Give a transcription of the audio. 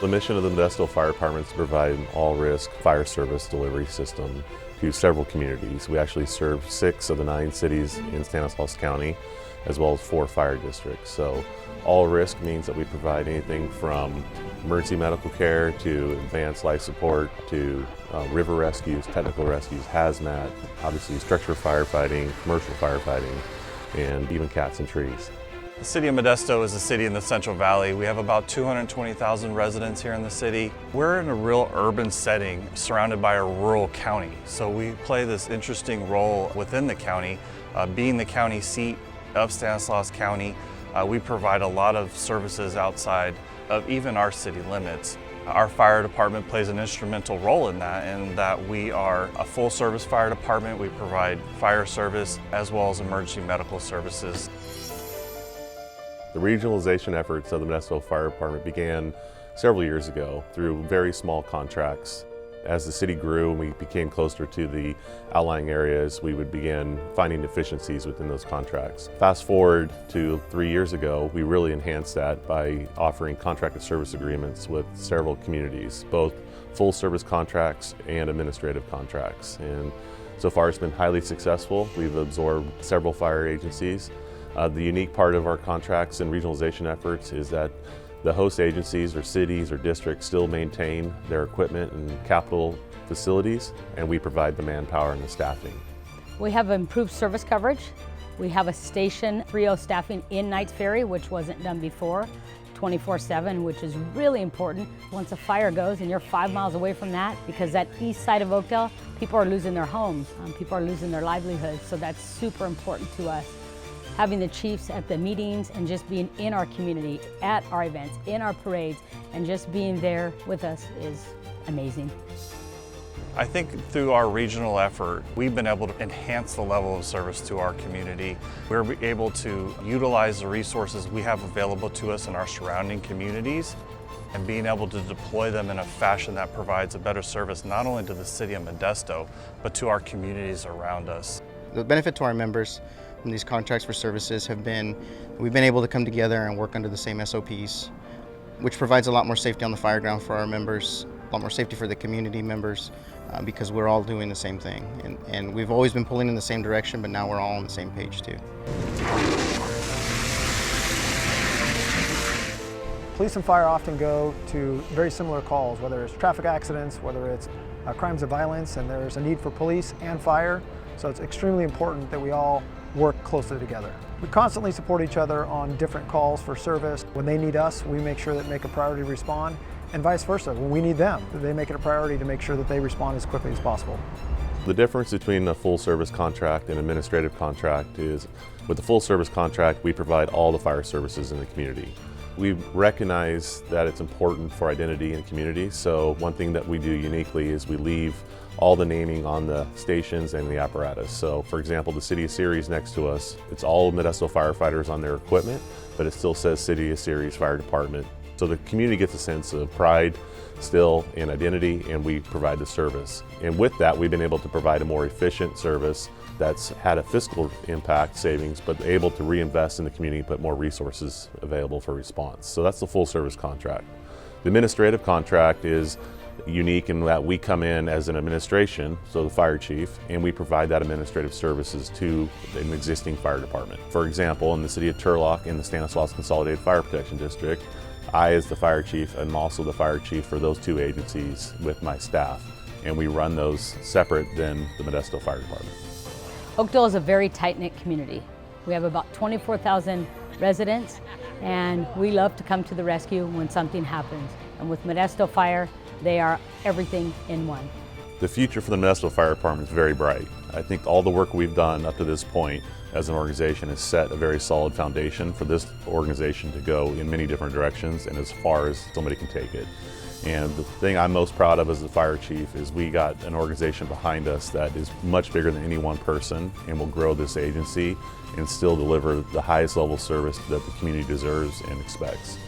The mission of the Modesto Fire Department is to provide an all-risk fire service delivery system to several communities. We actually serve 6 of the 9 cities in Stanislaus County, as well as 4 fire districts. So all risk means that we provide anything from emergency medical care to advanced life support to river rescues, technical rescues, hazmat, obviously structure firefighting, commercial firefighting, and even cats and trees. The city of Modesto is a city in the Central Valley. We have about 220,000 residents here in the city. We're in a real urban setting surrounded by a rural county. So we play this interesting role within the county. Being the county seat of Stanislaus County, we provide a lot of services outside of even our city limits. Our fire department plays an instrumental role in that we are a full service fire department. We provide fire service as well as emergency medical services. The regionalization efforts of the Modesto Fire Department began several years ago through very small contracts. As the city grew and we became closer to the outlying areas, we would begin finding deficiencies within those contracts. Fast forward to 3 years ago, we really enhanced that by offering contracted service agreements with several communities, both full service contracts and administrative contracts. And so far it's been highly successful. We've absorbed several fire agencies. The unique part of our contracts and regionalization efforts is that the host agencies or cities or districts still maintain their equipment and capital facilities, and we provide the manpower and the staffing. We have improved service coverage. We have a Station 3.0 staffing in Knights Ferry, which wasn't done before, 24/7, which is really important. Once a fire goes and you're 5 miles away from that, because that east side of Oakdale, people are losing their homes, people are losing their livelihoods, so that's super important to us. Having the chiefs at the meetings and just being in our community, at our events, in our parades, and just being there with us is amazing. I think through our regional effort, we've been able to enhance the level of service to our community. We're able to utilize the resources we have available to us in our surrounding communities and being able to deploy them in a fashion that provides a better service not only to the city of Modesto, but to our communities around us. The benefit to our members from these contracts for services have been, we've been able to come together and work under the same SOPs, which provides a lot more safety on the fire ground for our members, a lot more safety for the community members, because we're all doing the same thing. And we've always been pulling in the same direction, but now we're all on the same page too. Police and fire often go to very similar calls, whether it's traffic accidents, whether it's crimes of violence, and there's a need for police and fire. So it's extremely important that we all work closely together. We constantly support each other on different calls for service. When they need us, we make sure that make a priority to respond, and vice versa. When we need them, they make it a priority to make sure that they respond as quickly as possible. The difference between a full service contract and administrative contract is with the full service contract, we provide all the fire services in the community. We recognize that it's important for identity in community, so one thing that we do uniquely is we leave all the naming on the stations and the apparatus. So for example, the City of Ceres next to us, it's all Modesto firefighters on their equipment, but it still says City of Ceres Fire Department. So the community gets a sense of pride still and identity, and we provide the service. And with that, we've been able to provide a more efficient service that's had a fiscal impact savings, but able to reinvest in the community and put more resources available for response. So that's the full service contract. The administrative contract is unique in that we come in as an administration, so the fire chief, and we provide that administrative services to an existing fire department. For example, in the city of Turlock in the Stanislaus Consolidated Fire Protection District, I as the fire chief am also the fire chief for those 2 agencies with my staff, and we run those separate than the Modesto Fire Department. Oakdale is a very tight-knit community. We have about 24,000 residents, and we love to come to the rescue when something happens. And with Modesto Fire, they are everything in one. The future for the Modesto Fire Department is very bright. I think all the work we've done up to this point as an organization has set a very solid foundation for this organization to go in many different directions and as far as somebody can take it. And the thing I'm most proud of as the fire chief is we got an organization behind us that is much bigger than any one person and will grow this agency and still deliver the highest level of service that the community deserves and expects.